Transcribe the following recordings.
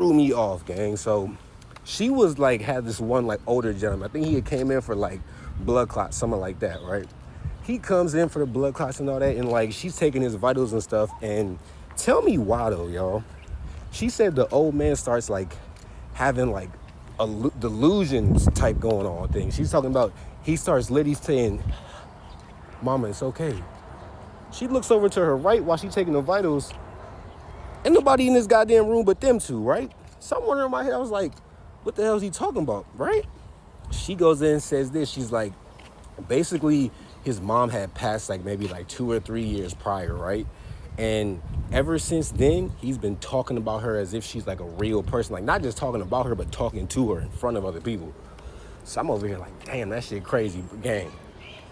threw me off, gang. So she was like had this one like older gentleman. I think he had came in for like blood clots, something like that, right? He comes in for the blood clots and all that, and like she's taking his vitals and stuff. And tell me why though, y'all. She said the old man starts like having like a delusions type going on thing. She's talking about he starts literally saying, "Mama, it's okay." She looks over to her right while she's taking the vitals. Ain't nobody in this goddamn room but them two, right? So I'm wondering in my head, I was like, what the hell is he talking about, right? She goes in and says this. She's like, basically, his mom had passed like maybe like 2 or 3 years prior, right? And ever since then, he's been talking about her as if she's like a real person. Like, not just talking about her, but talking to her in front of other people. So I'm over here like, damn, that shit crazy, gang.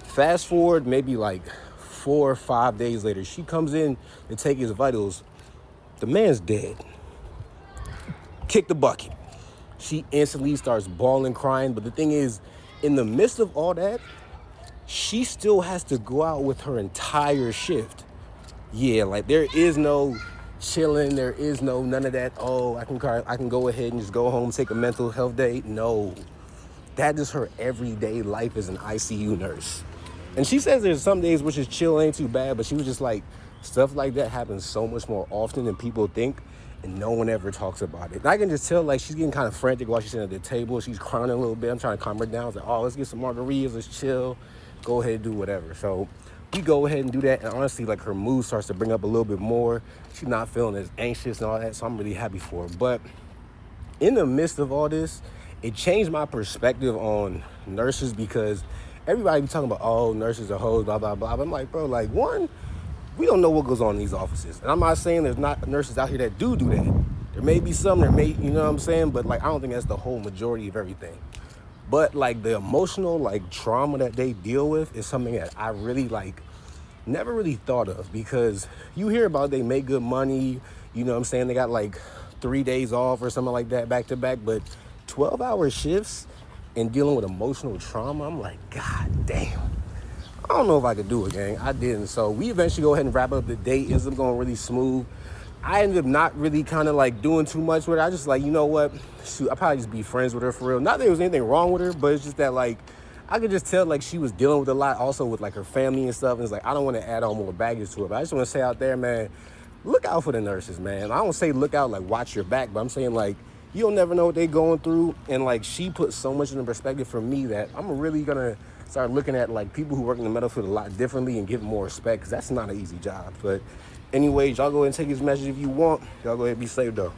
Fast forward maybe like 4 or 5 days later, she comes in to take his vitals. The man's dead. Kick the bucket. She instantly starts bawling, crying. But the thing is, in the midst of all that, she still has to go out with her entire shift. Yeah, like there is no chilling. There is no none of that. Oh, I can go ahead and just go home, take a mental health day. No, that is her everyday life as an ICU nurse. And she says there's some days which is chill, ain't too bad, but she was just like, stuff like that happens so much more often than people think, and no one ever talks about it. And I can just tell, like, she's getting kind of frantic while she's sitting at the table. She's crying a little bit. I'm trying to calm her down. I was like, oh, let's get some margaritas, let's chill, go ahead and do whatever. So we go ahead and do that, and honestly, like, her mood starts to bring up a little bit more. She's not feeling as anxious and all that, so I'm really happy for her. But in the midst of all this, it changed my perspective on nurses because everybody be talking about, oh, nurses are hoes, blah, blah, blah. But I'm like, bro, like, one, we don't know what goes on in these offices. And I'm not saying there's not nurses out here that do that. There may be some, you know what I'm saying? But, like, I don't think that's the whole majority of everything. But, like, the emotional, like, trauma that they deal with is something that I really, like, never really thought of, because you hear about they make good money, you know what I'm saying? They got, like, 3 days off or something like that back to back. But 12-hour shifts and dealing with emotional trauma, I'm like, God damn. I don't know if I could do it, gang. I didn't. So we eventually go ahead and wrap up the date. It's going really smooth. I ended up not really kind of like doing too much with her. I just like, you know what? Shoot, I'll probably just be friends with her for real. Not that there was anything wrong with her, but it's just that like, I could just tell like she was dealing with a lot also with like her family and stuff. And it's like, I don't want to add on more baggage to it. But I just want to say out there, man, look out for the nurses, man. I don't say look out like watch your back, but I'm saying like, you'll never know what they're going through. And like, she put so much in perspective for me that I'm really going to start looking at like people who work in the medical field a lot differently and give more respect, because that's not an easy job. But anyways, y'all go ahead and take this message if you want. Y'all go ahead and be safe though.